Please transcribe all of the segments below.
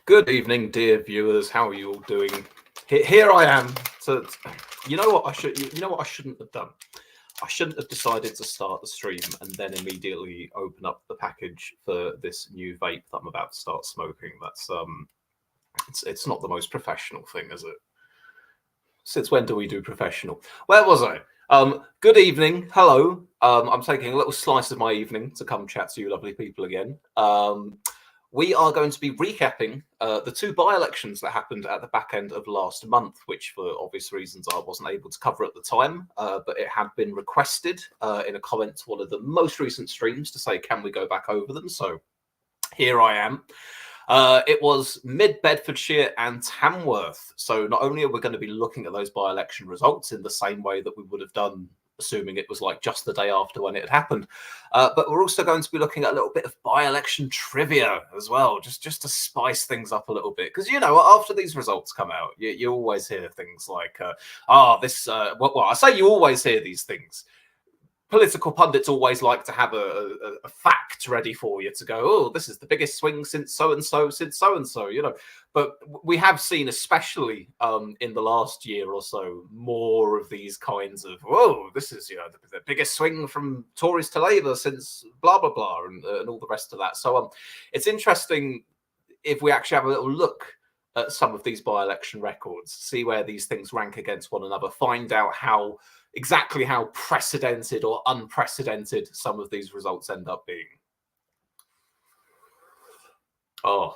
Good evening, dear viewers. How are you all doing? Here I am. You know what I should. You know what I shouldn't have done. I shouldn't have decided to start the stream and then immediately open up the package for this new vape that I'm about to start smoking. That's it's not the most professional thing, is it? Since when do we do professional? Where was I? Good evening. Hello. I'm taking a little slice of my evening to come chat to you lovely people again. We are going to be recapping the two by-elections that happened at the back end of last month, which for obvious reasons I wasn't able to cover at the time, but it had been requested in a comment to one of the most recent streams to say, can we go back over them? So here I am. It was Mid-Bedfordshire and Tamworth. So not only are we going to be looking at those by-election results in the same way that we would have done assuming it was like just the day after when it had happened. But we're also going to be looking at a little bit of by-election trivia as well, just to spice things up a little bit. Because, you know, after these results come out, you always hear things like, well, I say you always hear these things. Political pundits always like to have a fact ready for you to go, oh, this is the biggest swing since so-and-so, you know. But we have seen, especially in the last year or so, more of these kinds of, whoa, this is, you know, the biggest swing from Tories to Labour since blah, blah, blah, and all the rest of that. So it's interesting if we actually have a little look at some of these by-election records, see where these things rank against one another, find out exactly how precedented or unprecedented some of these results end up being. Oh,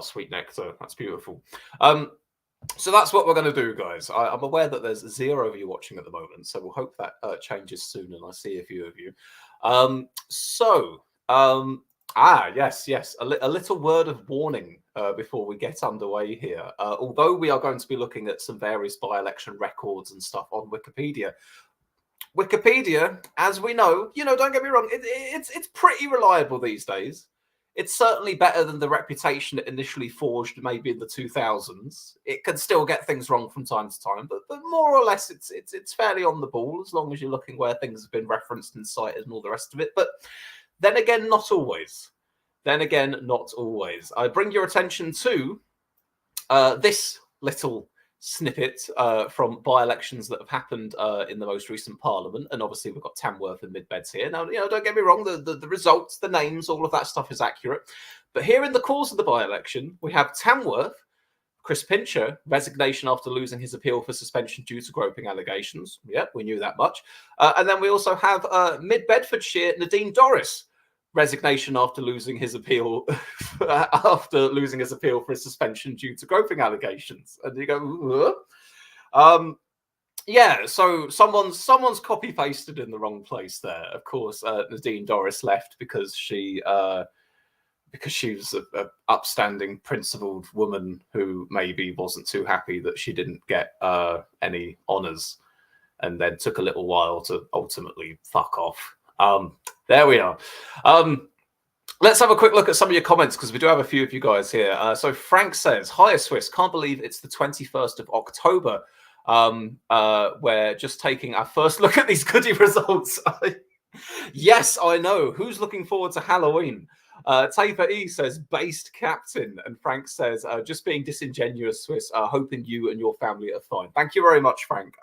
sweet nectar. That's beautiful. So that's what we're going to do, guys. I'm aware that there's 0 of you watching at the moment, so we'll hope that changes soon and I see a few of you. Yes. A little word of warning before we get underway here. Although we are going to be looking at some various by-election records and stuff on Wikipedia, as we know, you know, don't get me wrong, it's pretty reliable these days. It's certainly better than the reputation it initially forged maybe in the 2000s. It can still get things wrong from time to time, but more or less it's fairly on the ball as long as you're looking where things have been referenced and cited and all the rest of it. But then again, not always. I bring your attention to this little snippet from by-elections that have happened in the most recent Parliament. And obviously we've got Tamworth and Mid-Beds here. Now, you know, don't get me wrong, the results, the names, all of that stuff is accurate. But here in the course of the by-election, we have Tamworth, Chris Pincher, resignation after losing his appeal for suspension due to groping allegations. Yep, we knew that much. And then we also have Mid-Bedfordshire, Nadine Dorris, resignation after losing his appeal for his suspension due to groping allegations. And you go, yeah, so someone's copy pasted in the wrong place there. Of course, Nadine Dorris left because she was an upstanding, principled woman who maybe wasn't too happy that she didn't get any honours, and then took a little while to ultimately fuck off. There we are. Let's have a quick look at some of your comments because we do have a few of you guys here. So Frank says, "Hiya Swiss, can't believe it's the 21st of October. We're just taking our first look at these goodie results." Yes, I know. Who's looking forward to Halloween? Taper E says, "Based captain," and Frank says, "Just being disingenuous, Swiss. Hoping you and your family are fine." Thank you very much, Frank.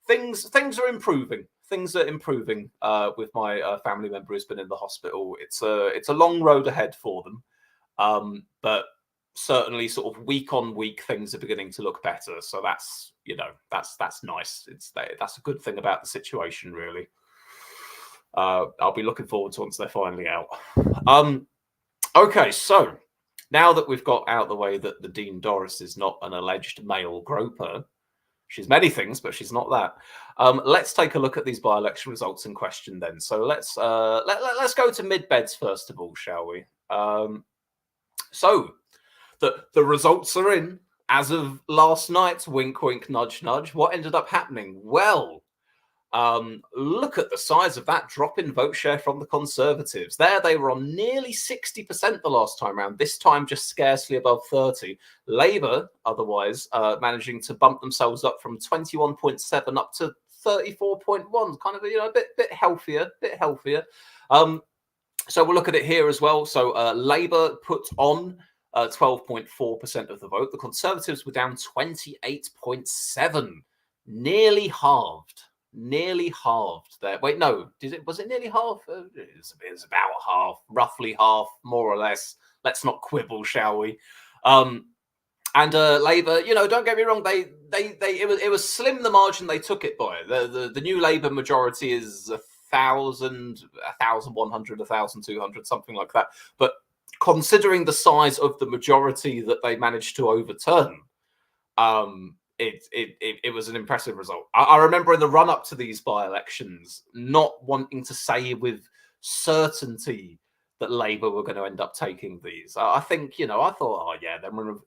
Things are improving. Things are improving with my family member who's been in the hospital. It's a long road ahead for them, but certainly sort of week on week things are beginning to look better. So that's, you know, that's nice. That's a good thing about the situation, really. I'll be looking forward to once they're finally out. Okay, so now that we've got out the way that the Dean Dorris is not an alleged male groper. She's many things, but she's not that. Let's take a look at these by-election results in question then. So let's go to Mid-Beds first of all, shall we? So the results are in as of last night. Wink, wink, nudge, nudge. What ended up happening? Well, look at the size of that drop in vote share from the Conservatives. There they were on nearly 60% the last time round, this time just scarcely above 30. Labour, otherwise, managing to bump themselves up from 21.7 up to 34.1, kind of, you know, a bit healthier. So we'll look at it here as well. So Labour put on 12.4% of the vote. The Conservatives were down 28.7%, nearly halved. Nearly halved there. Wait, no, was it nearly half? It's about half, roughly half, more or less. Let's not quibble, shall we? And Labour, don't get me wrong, it was slim the margin they took it by. The new Labour majority is 1,000, 1,100, 1,200, something like that. But considering the size of the majority that they managed to overturn, it was an impressive result. I remember in the run up to these by-elections not wanting to say with certainty that Labour were going to end up taking these. I think, I thought, oh yeah,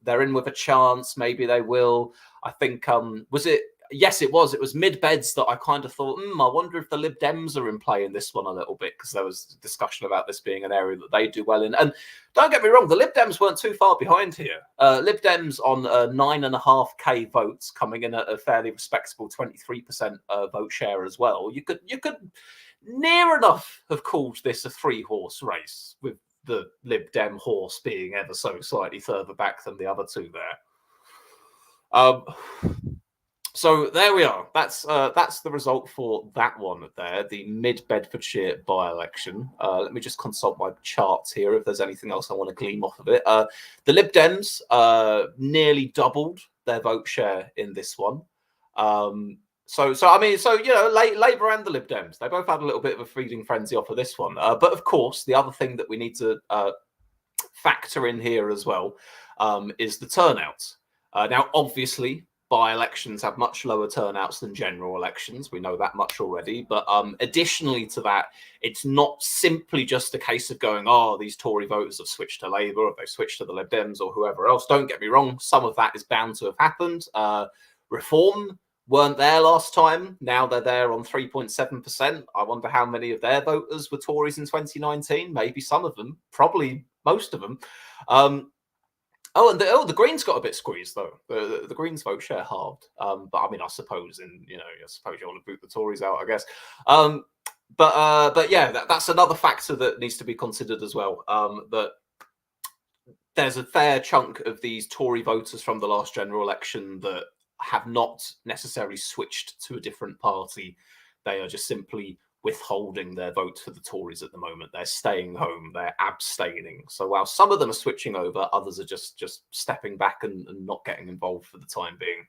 they're in with a chance. Maybe they will. I think, was it? Yes, it was. It was mid-beds that I kind of thought, I wonder if the Lib Dems are in play in this one a little bit, because there was discussion about this being an area that they do well in. And don't get me wrong, the Lib Dems weren't too far behind here. Lib Dems on 9.5k votes, coming in at a fairly respectable 23% vote share as well. You could near enough have called this a 3-horse race, with the Lib Dem horse being ever so slightly further back than the other two there. So there we are. That's the result for that one there, the Mid Bedfordshire by-election. Let me just consult my charts here if there's anything else I want to glean off of it. The Lib Dems nearly doubled their vote share in this one. So Labour and the Lib Dems, they both had a little bit of a feeding frenzy off of this one. But of course, the other thing that we need to factor in here as well is the turnout. Now, obviously, by-elections have much lower turnouts than general elections. We know that much already. But additionally to that, it's not simply just a case of going, these Tory voters have switched to Labour, or they've switched to the Lib Dems or whoever else. Don't get me wrong. Some of that is bound to have happened. Reform weren't there last time. Now they're there on 3.7%. I wonder how many of their voters were Tories in 2019. Maybe some of them, probably most of them. The Greens got a bit squeezed though. The Greens vote share halved. But I mean, I suppose you want to boot the Tories out, I guess. But yeah, that's another factor that needs to be considered as well. That there's a fair chunk of these Tory voters from the last general election that have not necessarily switched to a different party. They are just simply withholding their vote for the Tories at the moment. They're staying home. They're abstaining. So while some of them are switching over, others are just stepping back and not getting involved for the time being.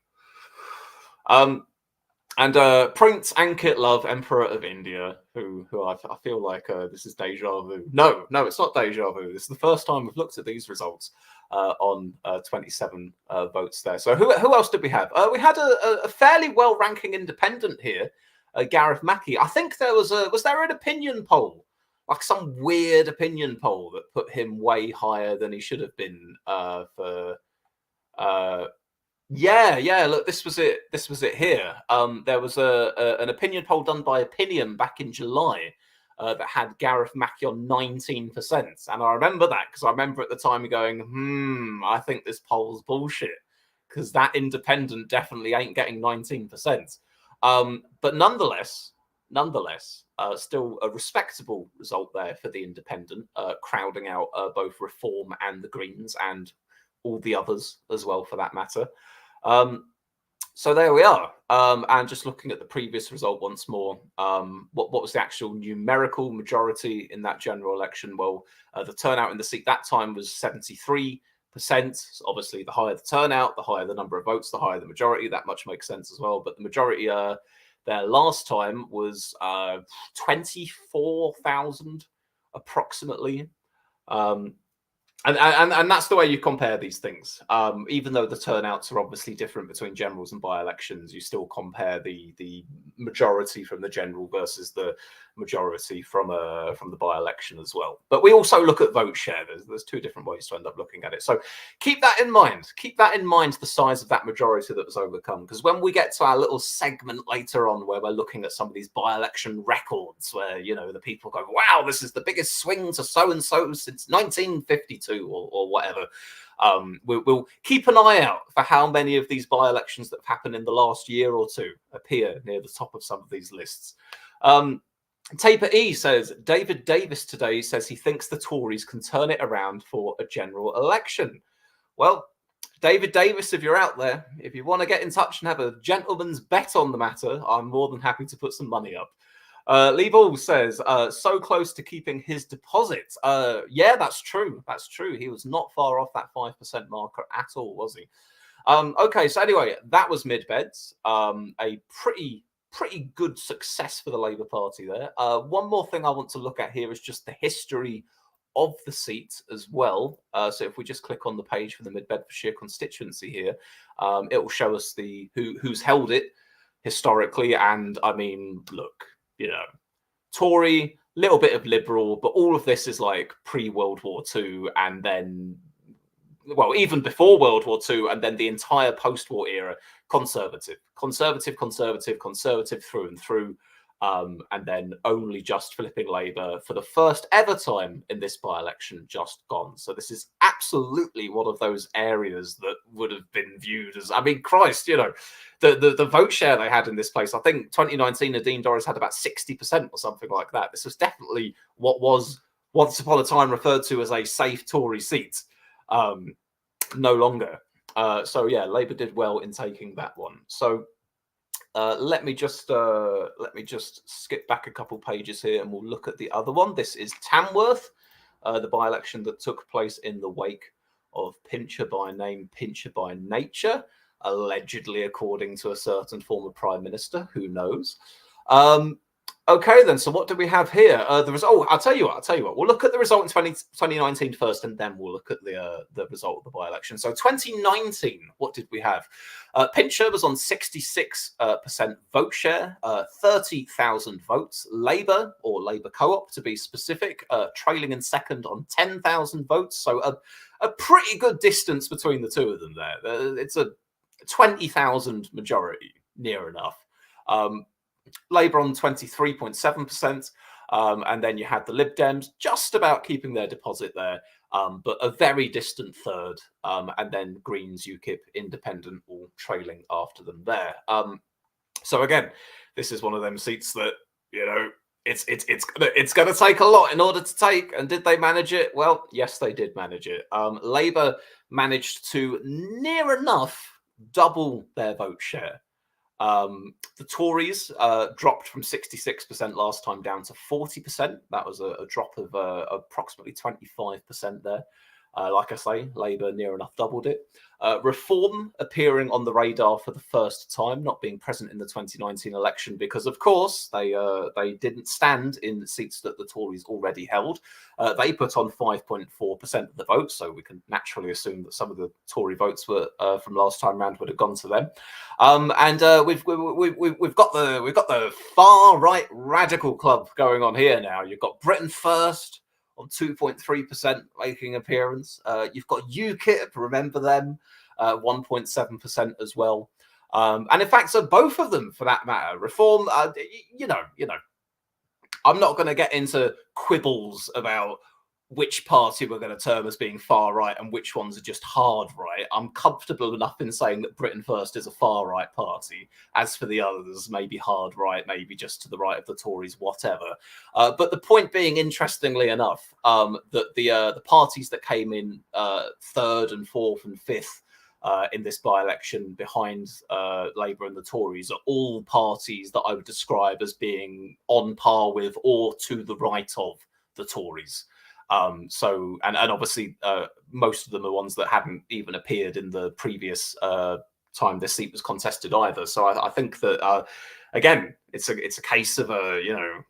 Prince Ankit Love, Emperor of India, who I feel like this is deja vu. No, it's not deja vu. This is the first time we've looked at these results on 27 votes there. So who else did we have? We had a fairly well-ranking independent here, Gareth Mackey. I think was there an opinion poll, like some weird opinion poll that put him way higher than he should have been Yeah, look, this was it here. There was an opinion poll done by Opinion back in July that had Gareth Mackey on 19%. And I remember that because I remember at the time going, I think this poll's bullshit, because that independent definitely ain't getting 19%. But nonetheless, still a respectable result there for the independent, crowding out both Reform and the Greens and all the others as well, for that matter. So there we are. And just looking at the previous result once more, what was the actual numerical majority in that general election? Well, the turnout in the seat that time was 73%. So obviously, the higher the turnout, the higher the number of votes, the higher the majority. That much makes sense as well. But the majority there last time was 24,000 approximately. And that's the way you compare these things. Even though the turnouts are obviously different between generals and by-elections, you still compare the majority from the general versus the majority from the by-election as well. But we also look at vote share. There's two different ways to end up looking at it. So keep that in mind. Keep that in mind, the size of that majority that was overcome. Because when we get to our little segment later on where we're looking at some of these by-election records, where the people go, wow, this is the biggest swing to so-and-so since 1952 or whatever. We'll keep an eye out for how many of these by-elections that have happened in the last year or two appear near the top of some of these lists. Taper E says, David Davis today says he thinks the Tories can turn it around for a general election. Well, David Davis, if you're out there, if you want to get in touch and have a gentleman's bet on the matter, I'm more than happy to put some money up. Lee Ball says, so close to keeping his deposit. Yeah, that's true. That's true. He was not far off that 5% marker at all, was he? Okay, so anyway, that was mid-beds. A pretty good success for the Labour Party there. One more thing I want to look at here is just the history of the seat as well. So if we just click on the page for the Mid Bedfordshire constituency here, it will show us who's held it historically. And I mean, look, Tory, little bit of Liberal, but all of this is like pre-World War II, and then, well, even before World War II, and then the entire post-war era, conservative through and through. And then only just flipping Labour for the first ever time in this by-election just gone. So this is absolutely one of those areas that would have been viewed as, I mean, Christ, the vote share they had in this place. I think 2019, Nadine Dorries had about 60% or something like that. This was definitely what was once upon a time referred to as a safe Tory seat. No longer. So yeah, Labour did well in taking that one. So let me just skip back a couple pages here, and we'll look at the other one. This is Tamworth, the by-election that took place in the wake of Pincher by name, Pincher by nature, allegedly, according to a certain former prime minister. Who knows? Okay, then. So what do we have here? The result. I'll tell you what. We'll look at the result in 2019 first, and then we'll look at the result of the by-election. So 2019, what did we have? Pincher was on 66% vote share, 30,000 votes. Labour, or Labour Co-op to be specific, trailing in second on 10,000 votes. So a pretty good distance between the two of them there. It's a 20,000 majority, near enough. Labour on 23.7%, and then you had the Lib Dems just about keeping their deposit there, but a very distant third, and then Greens, UKIP, Independent all trailing after them there. So again, this is one of them seats that it's going to take a lot in order to take. And did they manage it? Well, yes, they did manage it. Labour managed to near enough double their vote share. The Tories dropped from 66% last time down to 40%. That was a drop of approximately 25% there. Like I say, Labour near enough doubled it. Reform appearing on the radar for the first time, not being present in the 2019 election because, of course, they didn't stand in seats that the Tories already held. They put on 5.4% of the vote, so we can naturally assume that some of the Tory votes were from last time round would have gone to them. And we've got the far right radical club going on here now. You've got Britain First on 2.3% making appearance. You've got UKIP, remember them, 1.7% as well. And in fact, so both of them, for that matter, Reform, I'm not going to get into quibbles about which party we're going to term as being far right and which ones are just hard right. I'm comfortable enough in saying that Britain First is a far right party. As for the others, maybe hard right, maybe just to the right of the Tories, whatever. But the point being, interestingly enough, that the parties that came in third and fourth and fifth in this by-election behind Labour and the Tories are all parties that I would describe as being on par with or to the right of the Tories. So obviously most of them are ones that hadn't even appeared in the previous time this seat was contested either. So I think that again, it's a case of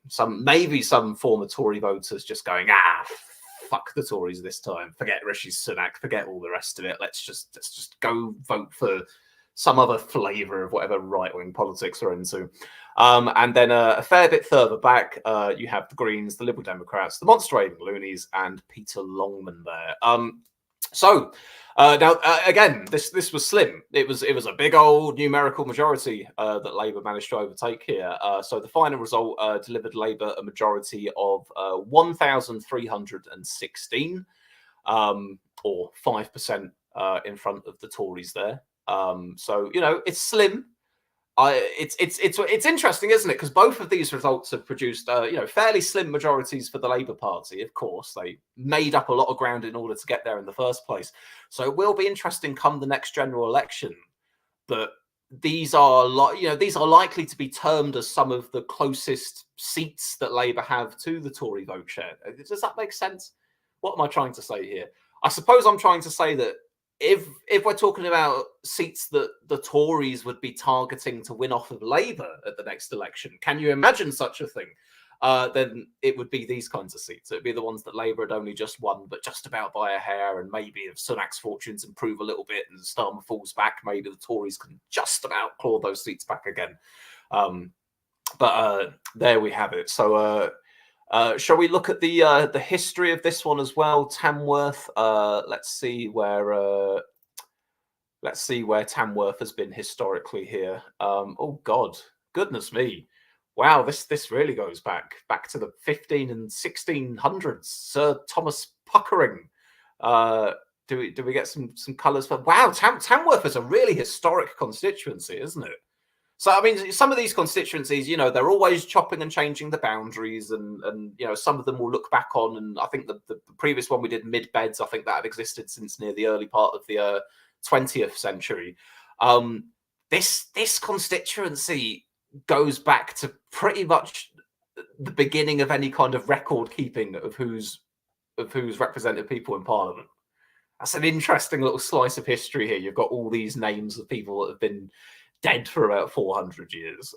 some former Tory voters just going, fuck the Tories this time, forget Rishi Sunak, forget all the rest of it. Let's just go vote for some other flavour of whatever right-wing politics we're into. And then a fair bit further back, you have the Greens, the Liberal Democrats, the Monster-Raving Loonies, and Peter Longman there. Now, again, this was slim. It was a big old numerical majority that Labour managed to overtake here. So the final result delivered Labour a majority of 1,316, or 5% in front of the Tories there. So, it's slim. It's interesting, isn't it? Because both of these results have produced, fairly slim majorities for the Labour Party. Of course, they made up a lot of ground in order to get there in the first place. So it will be interesting come the next general election that these are likely to be termed as some of the closest seats that Labour have to the Tory vote share. Does that make sense? What am I trying to say here? I suppose I'm trying to say that if we're talking about seats that the Tories would be targeting to win off of Labour at the next election, can you imagine such a thing? Then it would be these kinds of seats. It would be the ones that Labour had only just won, but just about by a hair. And maybe if Sunak's fortunes improve a little bit and Starmer falls back, maybe the Tories can just about claw those seats back again. But there we have it. So shall we look at the history of this one as well? Tamworth. Let's see where Tamworth has been historically here. Oh God, goodness me. Wow, this really goes back to the 15 and 1600s. Sir Thomas Puckering. Do we get some colours for? Wow, Tamworth is a really historic constituency, isn't it? So I mean, some of these constituencies, they're always chopping and changing the boundaries, and some of them will look back on. And I think the previous one we did, Mid Beds, I think that had existed since near the early part of the 20th century. This constituency goes back to pretty much the beginning of any kind of record keeping of who's represented people in Parliament. That's an interesting little slice of history here. You've got all these names of people that have been dead for about 400 years.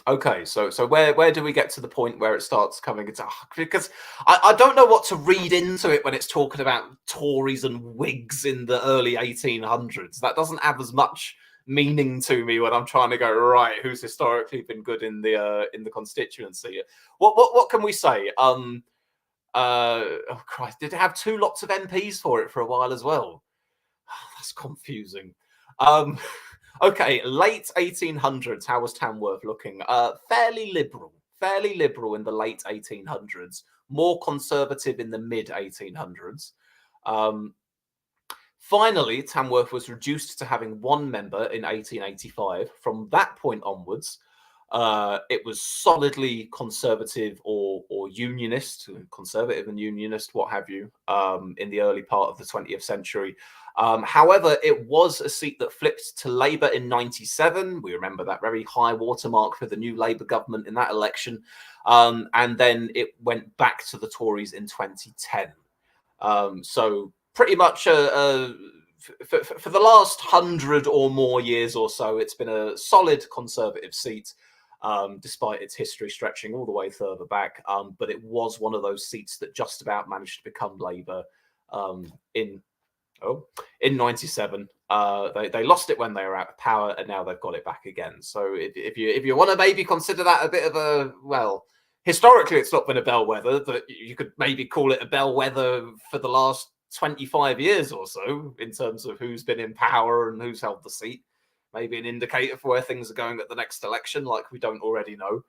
Okay, so where do we get to the point where it starts coming into? Because I don't know what to read into it when it's talking about Tories and Whigs in the early 1800s. That doesn't have as much meaning to me when I'm trying to go, right, who's historically been good in the constituency. What can we say? Oh Christ, did it have 2 lots of MPs for it for a while as well? Oh, that's confusing. Okay, late 1800s, how was Tamworth looking? Fairly liberal in the late 1800s, more conservative in the mid 1800s. Finally, Tamworth was reduced to having 1 member in 1885. From that point onwards, it was solidly conservative or unionist, conservative and unionist, what have you, in the early part of the 20th century. However, it was a seat that flipped to Labour in 97. We remember that very high watermark for the new Labour government in that election. And then it went back to the Tories in 2010. So pretty much for the last 100 or more years or so, it's been a solid Conservative seat, despite its history stretching all the way further back. But it was one of those seats that just about managed to become Labour in 97. They lost it when they were out of power, and now they've got it back again. So if you want to maybe consider that a bit of a, well, historically it's not been a bellwether, but you could maybe call it a bellwether for the last 25 years or so in terms of who's been in power and who's held the seat. Maybe an indicator for where things are going at the next election, like we don't already know.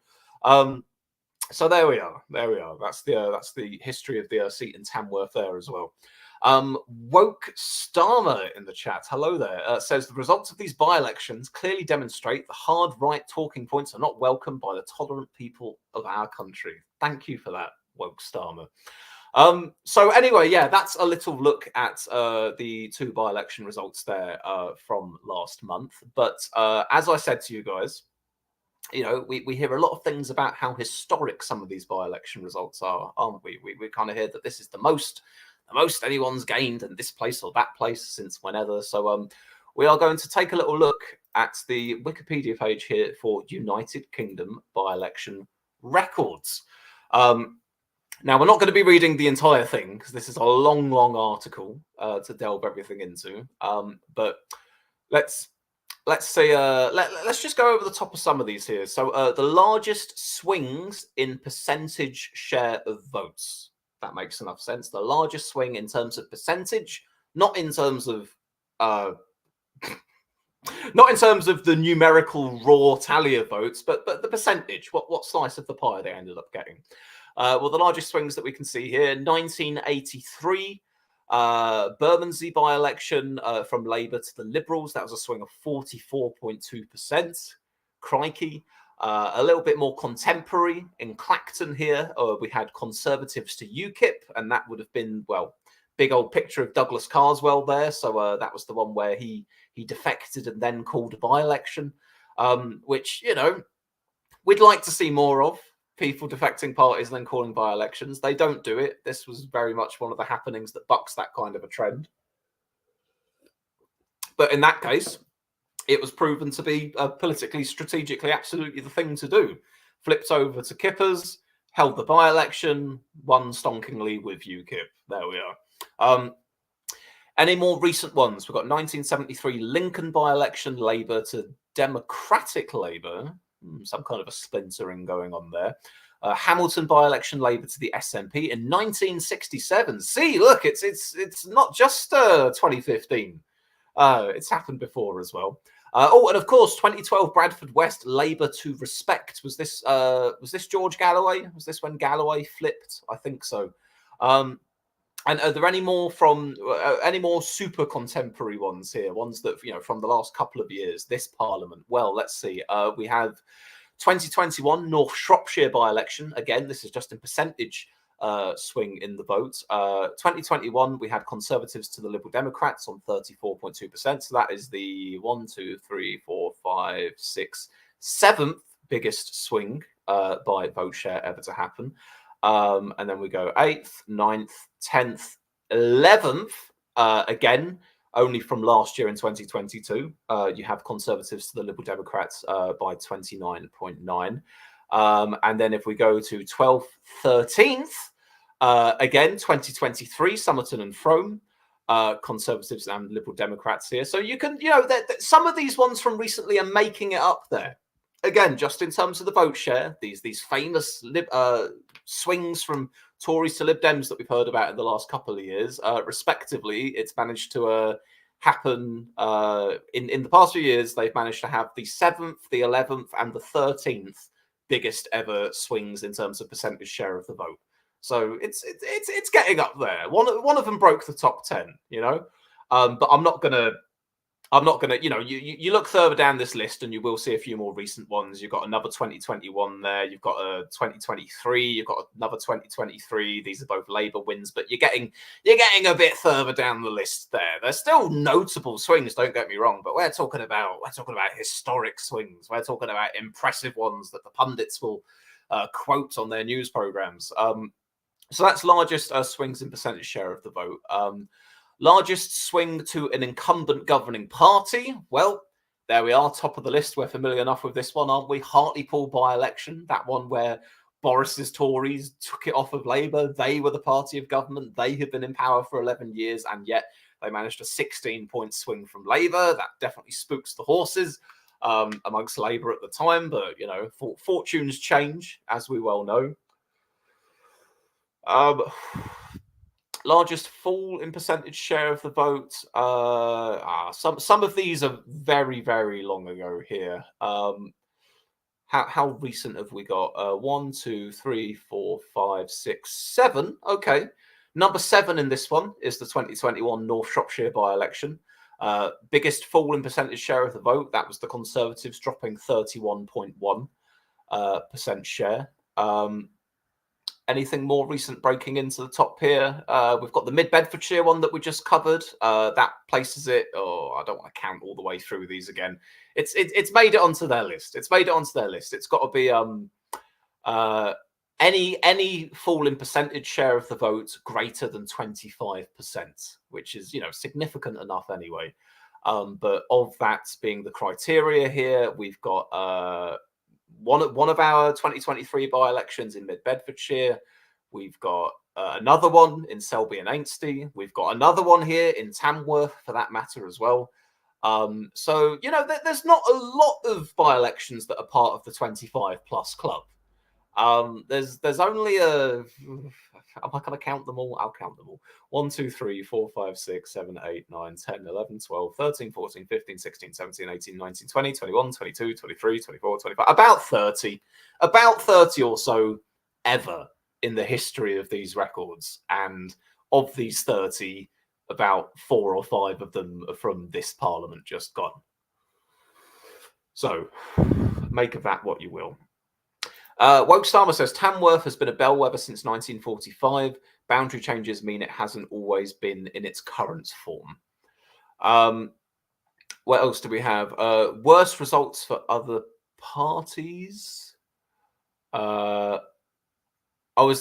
So there we are. That's the history of the seat in Tamworth there as well. Woke Starmer in the chat, hello there, says the results of these by-elections clearly demonstrate the hard right talking points are not welcomed by the tolerant people of our country. Thank you for that, Woke Starmer. So anyway, yeah, that's a little look at the 2 by-election results there from last month. But as I said to you guys, we hear a lot of things about how historic some of these by-election results are, aren't we? We kind of hear that this is the most anyone's gained in this place or that place since whenever. So we are going to take a little look at the Wikipedia page here for United Kingdom by-election records. Now, we're not going to be reading the entire thing because this is a long article to delve everything into. But let's say let's just go over the top of some of these here. So the largest swings in percentage share of votes. That makes enough sense. The largest swing in terms of percentage, not in terms of the numerical raw tally of votes, but the percentage. What slice of the pie they ended up getting. Well, the largest swings that we can see here: 1983, Bermondsey by-election from Labour to the Liberals. That was a swing of 44.2%. Crikey. A little bit more contemporary in Clacton here. We had Conservatives to UKIP, and that would have been, well, big old picture of Douglas Carswell there. So that was the one where he defected and then called a by-election, which, you know, we'd like to see more of. People defecting parties and then calling by-elections. They don't do it. This was very much one of the happenings that bucks that kind of a trend. But in that case, it was proven to be politically, strategically, absolutely the thing to do. Flipped over to Kippers, held the by-election, won stonkingly with UKIP. There we are. Any more recent ones? We've got 1973 Lincoln by-election, Labour to Democratic Labour. Some kind of a splintering going on there. Hamilton by-election, Labour to the SNP in 1967. See, look, it's not just 2015. It's happened before as well. And of course, 2012 Bradford West, Labour to Respect. Was this George Galloway? Was this when Galloway flipped? I think so. And are there any more from any more super contemporary ones here? Ones that, you know, from the last couple of years, this Parliament? Well, let's see. We have 2021 North Shropshire by-election. Again, this is just in percentage swing in the vote. 2021, we had Conservatives to the Liberal Democrats on 34.2%. So that is the 7th biggest swing by vote share ever to happen. And then we go 8th, 9th, 10th, 11th, again, only from last year in 2022. You have Conservatives to the Liberal Democrats by 29.9. And then if we go to 12th, 13th, again, 2023, Somerton and Frome, Conservatives and Liberal Democrats here. So you can, you know, some of these ones from recently are making it up there. Again, just in terms of the vote share, these famous swings from Tories to Lib Dems that we've heard about in the last couple of years, respectively, it's managed to happen in the past few years. They've managed to have the 7th, the 11th, and the 13th biggest ever swings in terms of percentage share of the vote. So it's getting up there. One of them broke the top 10, you know, but I'm not gonna, you know, you look further down this list and you will see a few more recent ones. You've got another 2021 there. You've got a 2023. You've got another 2023. These are both Labour wins, but you're getting a bit further down the list there. There's still notable swings, don't get me wrong, but we're talking about historic swings. We're talking about impressive ones that the pundits will quote on their news programs. So that's largest swings in percentage share of the vote. Largest swing to an incumbent governing party. Well, there we are, top of the list. We're familiar enough with this one, aren't we? Hartlepool by-election, that one where Boris's Tories took it off of Labour. They were the party of government. They had been in power for 11 years, and yet they managed a 16-point swing from Labour. That definitely spooks the horses amongst Labour at the time, but, you know, fortunes change, as we well know. Largest fall in percentage share of the vote. Some of these are very, very long ago here. How recent have we got? 1, 2, 3, 4, 5, 6, 7. Okay. Number 7 in this one is the 2021 North Shropshire by-election. Biggest fall in percentage share of the vote. That was the Conservatives dropping 31.1% share. Anything more recent breaking into the top here? We've got the Mid Bedfordshire one that we just covered. That places it. Oh, I don't want to count all the way through these again. It's made it onto their list. It's got to be any fall in percentage share of the vote greater than 25%, which is, you know, significant enough anyway. But of that being the criteria here, we've got one of our 2023 by-elections in Mid Bedfordshire. We've got another one in Selby and Ainsty. We've got another one here in Tamworth, for that matter, as well. So, you know, there's not a lot of by-elections that are part of the 25 plus club. There's only am I going to count them all? I'll count them all. 1, 2, 3, 4, 5, 6, 7, 8, 9, 10, 11, 12, 13, 14, 15, 16, 17, 18, 19, 20, 21, 22, 23, 24, 25. About 30 or so ever in the history of these records. And of these 30, about 4 or 5 of them are from this Parliament just gone. So make of that what you will. Woke Starmer says Tamworth has been a bellwether since 1945. Boundary changes mean it hasn't always been in its current form. What else do we have? Worse results for other parties. Is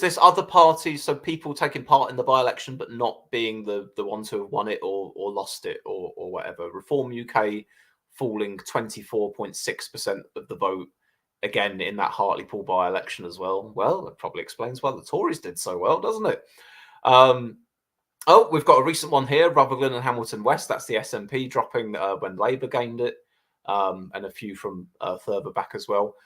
this other parties? So people taking part in the by-election but not being the ones who have won it or lost it or whatever. Reform UK falling 24.6% of the vote again in that Hartlepool by-election as well. Well, that probably explains why the Tories did so well, doesn't it? We've got a recent one here, Rutherglen and Hamilton West. That's the SNP dropping when Labour gained it, and a few from further back as well.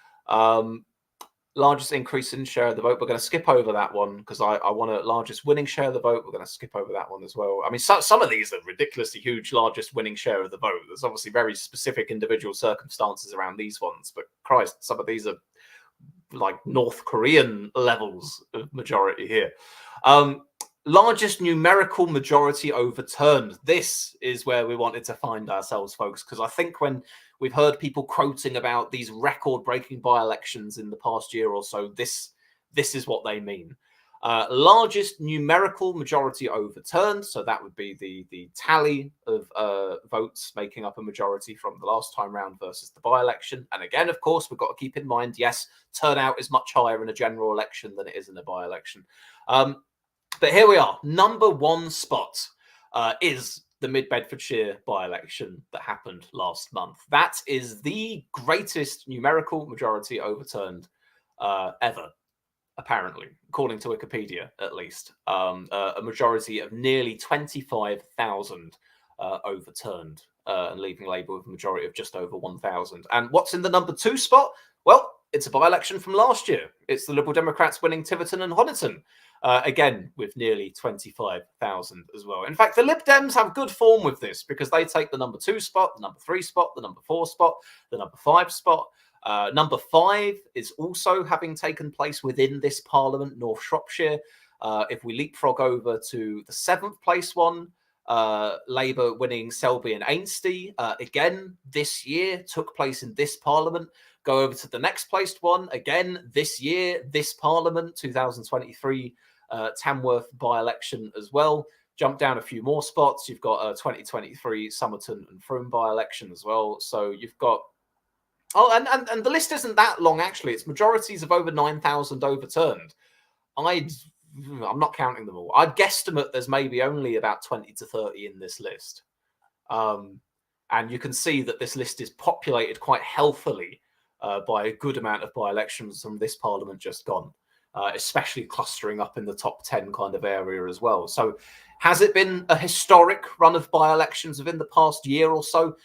Largest increase in share of the vote. We're going to skip over that one because I want a largest winning share of the vote. We're going to skip over that one as well. I mean, some of these are ridiculously huge, largest winning share of the vote. There's obviously very specific individual circumstances around these ones, but Christ, some of these are like North Korean levels of majority here. Largest numerical majority overturned. This is where we wanted to find ourselves, folks, because I think when we've heard people quoting about these record-breaking by-elections in the past year or so, this is what they mean. Largest numerical majority overturned, so that would be the tally of votes making up a majority from the last time round versus the by-election. And again, of course, we've got to keep in mind, yes, turnout is much higher in a general election than it is in a by-election. But here we are. Number one spot is the Mid-Bedfordshire by-election that happened last month. That is the greatest numerical majority overturned ever, apparently, according to Wikipedia, at least. A majority of nearly 25,000 overturned and leaving Labour with a majority of just over 1,000. And what's in the number two spot? Well, it's a by-election from last year. It's the Liberal Democrats winning Tiverton and Honiton. Again, with nearly 25,000 as well. In fact, the Lib Dems have good form with this because they take the number 2 spot, the number 3 spot, the number 4 spot, the number 5 spot. Number 5 is also having taken place within this Parliament, North Shropshire. If we leapfrog over to the 7th place one, Labour winning Selby and Ainsty, again, this year, took place in this Parliament. Go over to the next placed one, again, this year, this Parliament, 2023 Tamworth by-election as well. Jump down a few more spots. You've got a 2023 Somerton and Frome by-election as well. So you've got... Oh, and the list isn't that long, actually. It's majorities of over 9,000 overturned. I'm not counting them all. I'd guesstimate there's maybe only about 20 to 30 in this list. And you can see that this list is populated quite healthily by a good amount of by-elections from this Parliament just gone, especially clustering up in the top 10 kind of area as well. So has it been a historic run of by-elections within the past year or so?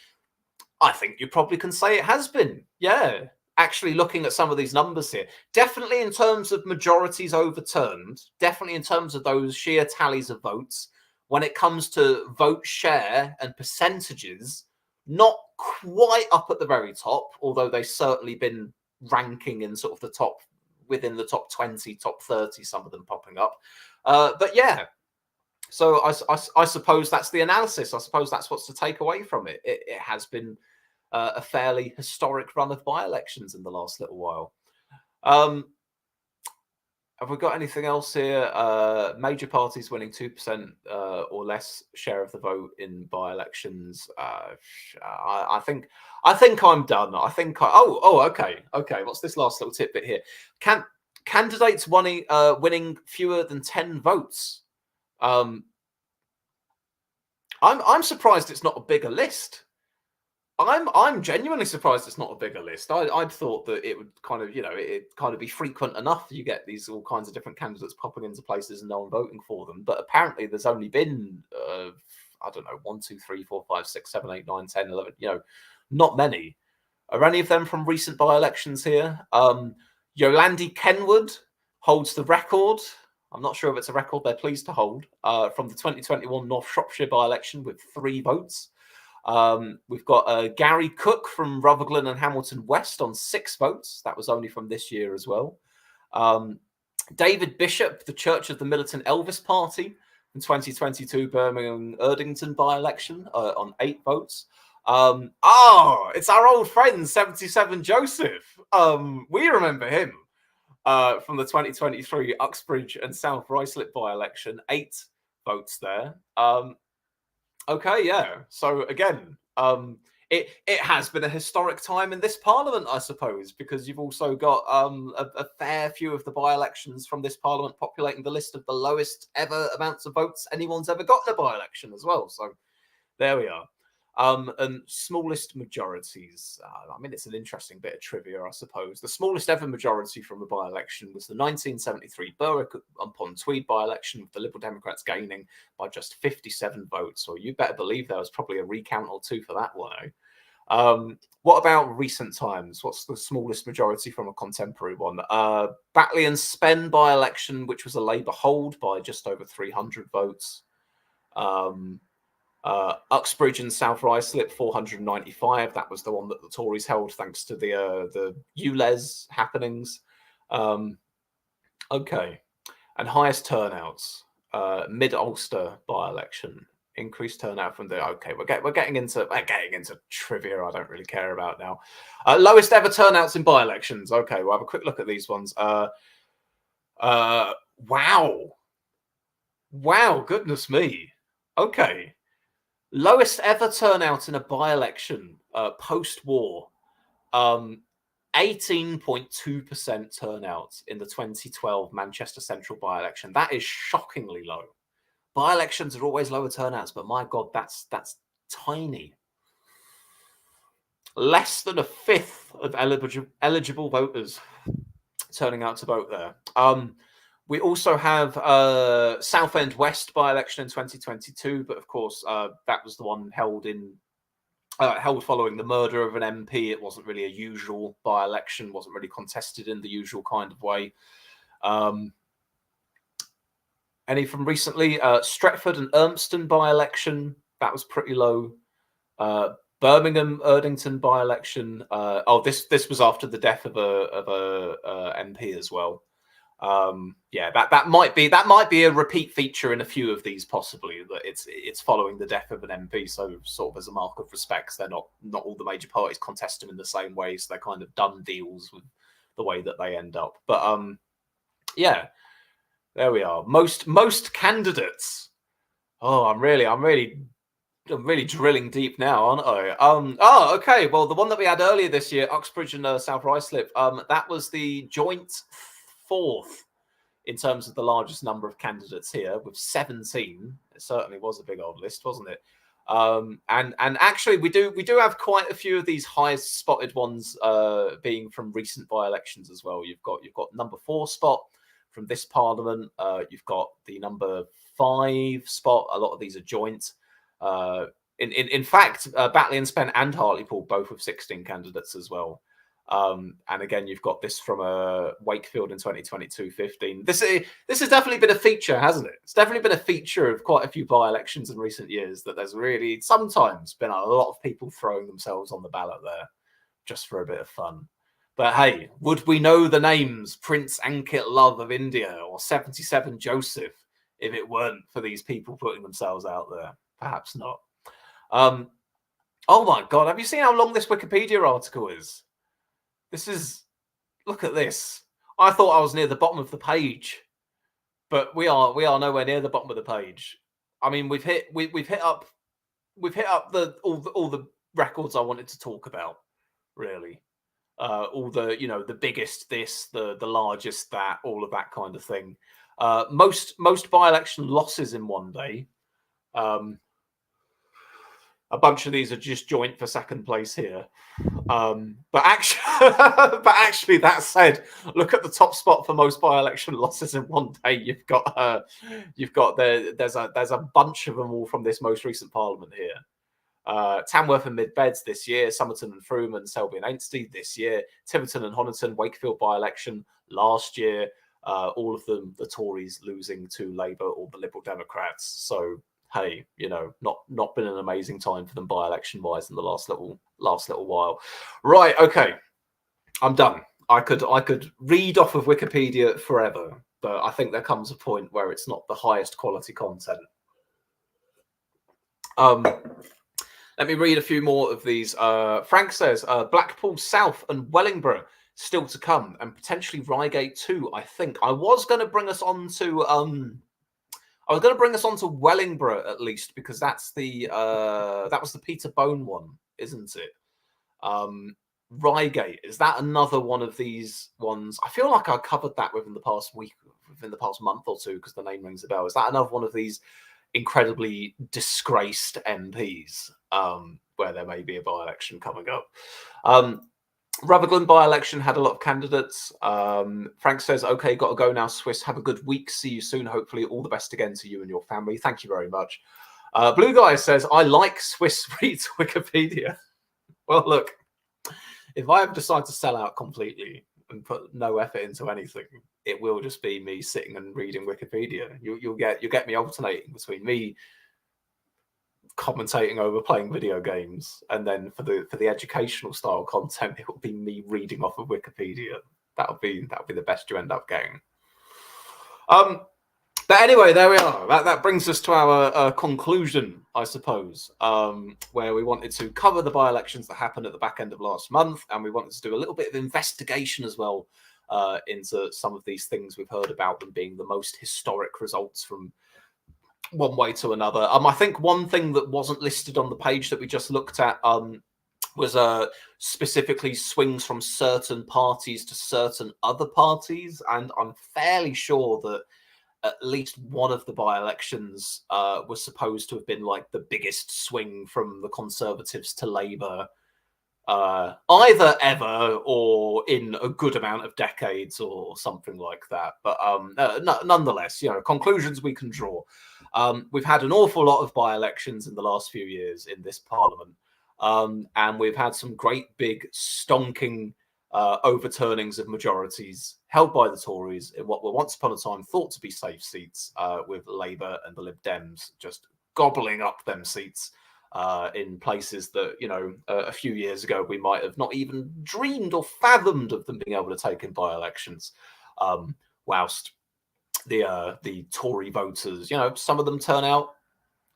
I think you probably can say it has been. Yeah, actually looking at some of these numbers here, definitely in terms of majorities overturned, definitely in terms of those sheer tallies of votes, when it comes to vote share and percentages, not quite up at the very top, although they've certainly been ranking in sort of the top, within the top 20, top 30, some of them popping up. But yeah, so I suppose that's the analysis. I suppose that's what's to take away from it. It has been a fairly historic run of by-elections in the last little while. Have we got anything else here? Major parties winning 2% or less share of the vote in by-elections. I think I'm done. I think okay. What's this last little tidbit here? Candidates winning fewer than 10 votes. I'm surprised it's not a bigger list. I'm genuinely surprised it's not a bigger list. I'd thought that it would kind of, it'd kind of be frequent enough. You get these all kinds of different candidates popping into places and no one voting for them. But apparently there's only been, I don't know, 1, 2, 3, 4, 5, 6, 7, 8, 9, 10, 11, not many. Are any of them from recent by-elections here? Yolandi Kenwood holds the record. I'm not sure if it's a record they're pleased to hold, from the 2021 North Shropshire by-election with 3 votes. We've got Gary Cook from Rutherglen and Hamilton West on 6 votes. That was only from this year as well. David Bishop, the Church of the Militant Elvis Party, in 2022 Birmingham Erdington by-election on 8 votes. It's our old friend 77 Joseph. We remember him from the 2023 Uxbridge and South Ruislip by-election. 8 votes there. Okay, yeah. So again, it has been a historic time in this parliament, I suppose, because you've also got a fair few of the by-elections from this parliament populating the list of the lowest ever amounts of votes anyone's ever got in a by-election as well. So there we are. And smallest majorities. I mean, it's an interesting bit of trivia, I suppose. The smallest ever majority from a by-election was the 1973 Berwick-upon-Tweed by-election, with the Liberal Democrats gaining by just 57 votes. So you better believe there was probably a recount or two for that one. What about recent times? What's the smallest majority from a contemporary one? Batley and Spen by-election, which was a Labour hold by just over 300 votes. Uxbridge and South Ruislip 495. That was the one that the Tories held thanks to the ULEZ happenings. Okay, and highest turnouts. Mid Ulster by-election, increased turnout from the. Okay, we're getting into trivia. I don't really care about now. Lowest ever turnouts in by-elections. Okay, we'll have a quick look at these ones. Wow, goodness me. Okay. Lowest ever turnout in a by-election post-war, 18.2% turnout in the 2012 Manchester Central by-election. That is shockingly low. By-elections are always lower turnouts, but my God, that's tiny. Less than a fifth of eligible voters turning out to vote there. We also have Southend West by-election in 2022, but of course that was the one held following the murder of an MP. It wasn't really a usual by-election, wasn't really contested in the usual kind of way. Any from recently? Stretford and Urmston by-election, that was pretty low. Birmingham Erdington by-election. This was after the death of a MP as well. Yeah, that might be a repeat feature in a few of these, possibly, that it's following the death of an MP, so sort of as a mark of respect, they're not all the major parties contest them in the same way, so they're kind of done deals with the way that they end up. But yeah, there we are. Most candidates. Oh, I'm really drilling deep now, aren't I? Okay. Well, the one that we had earlier this year, Uxbridge and South Ruislip, that was the joint 4th in terms of the largest number of candidates here, with 17. It certainly was a big old list, wasn't it? And actually, we do have quite a few of these highest spotted ones being from recent by-elections as well. You've got number 4 spot from this parliament. You've got the number 5 spot. A lot of these are joint. In fact, Batley and Spen and Hartlepool both with 16 candidates as well. And again, you've got this from Wakefield in 2022, 15. This has definitely been a feature, hasn't it? It's definitely been a feature of quite a few by-elections in recent years, that there's really sometimes been a lot of people throwing themselves on the ballot there just for a bit of fun. But hey, would we know the names Prince Ankit Love of India or 77 Joseph if it weren't for these people putting themselves out there? Perhaps not. Oh my God, have you seen how long this Wikipedia article is? Look at this. I thought I was near the bottom of the page, but we are nowhere near the bottom of the page. I mean, we've hit up all the records I wanted to talk about, really. All the, the biggest this, the largest that, all of that kind of thing. Most by-election losses in one day. A bunch of these are just joint for second place here. But actually, that said, look at the top spot for most by-election losses in one day. You've got there's a bunch of them all from this most recent parliament here. Tamworth and Mid Beds this year, Somerton and Frome and Selby and Ainsty this year, Tiverton and Honiton, Wakefield by-election last year. All of them, the Tories losing to Labour or the Liberal Democrats. So hey, not been an amazing time for them by-election wise in the last little while. Right, okay, I'm done. I could read off of Wikipedia forever, but I think there comes a point where it's not the highest quality content. Let me read a few more of these. Frank says Blackpool South and Wellingborough still to come, and potentially Reigate too. I think I was going to bring us on to Wellingborough at least, because that's the that was the Peter Bone one, isn't it? Reigate, is that another one of these ones? I feel like I covered that within the past week, within the past month or two, because the name rings a bell. Is that another one of these incredibly disgraced MPs where there may be a by-election coming up? Rutherglen by-election had a lot of candidates. Frank says, okay, got to go now, Swiss. Have a good week. See you soon. Hopefully all the best again to you and your family. Thank you very much. Blue Guy says, I like Swiss reads Wikipedia. Well, look, if I ever decide to sell out completely and put no effort into anything, it will just be me sitting and reading Wikipedia. You'll get me alternating between me commentating over playing video games, and then for the educational style content, it will be me reading off of Wikipedia. That'll be the best you end up getting. But anyway, there we are. That brings us to our conclusion, I suppose, where we wanted to cover the by-elections that happened at the back end of last month, and we wanted to do a little bit of investigation as well into some of these things we've heard about them being the most historic results from one way to another. I think one thing that wasn't listed on the page that we just looked at was specifically swings from certain parties to certain other parties, and I'm fairly sure that at least one of the by-elections was supposed to have been like the biggest swing from the Conservatives to Labour either ever or in a good amount of decades or something like that. But nonetheless, conclusions we can draw. We've had an awful lot of by-elections in the last few years in this parliament, and we've had some great big stonking overturnings of majorities held by the Tories in what were once upon a time thought to be safe seats, with Labour and the Lib Dems just gobbling up them seats in places that, a few years ago we might have not even dreamed or fathomed of them being able to take in by-elections. Whilst the Tory voters, some of them turn out,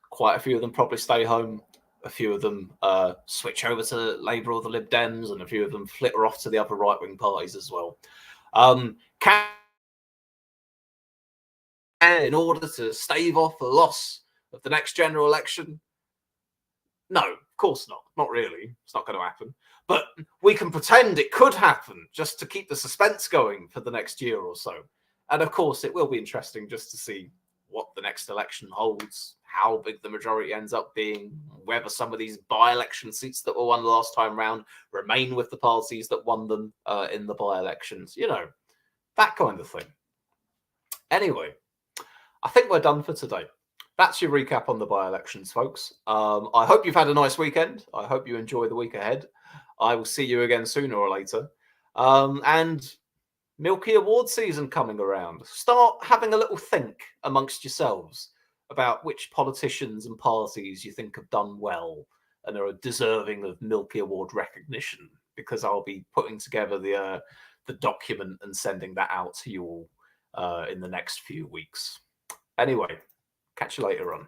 quite a few of them probably stay home. A few of them switch over to Labour or the Lib Dems, and a few of them flitter off to the other right-wing parties as well. In order to stave off the loss of the next general election? No, of course not. Not really. It's not going to happen. But we can pretend it could happen just to keep the suspense going for the next year or so. And of course, it will be interesting just to see what the next election holds, how big the majority ends up being, whether some of these by-election seats that were won the last time round remain with the parties that won them in the by-elections, that kind of thing. Anyway, I think we're done for today. That's your recap on the by-elections, folks. I hope you've had a nice weekend. I hope you enjoy the week ahead. I will see you again sooner or later. And Milky Award season coming around. Start having a little think amongst yourselves about which politicians and parties you think have done well and are deserving of Milky Award recognition, because I'll be putting together the document and sending that out to you all in the next few weeks. Anyway, catch you later on.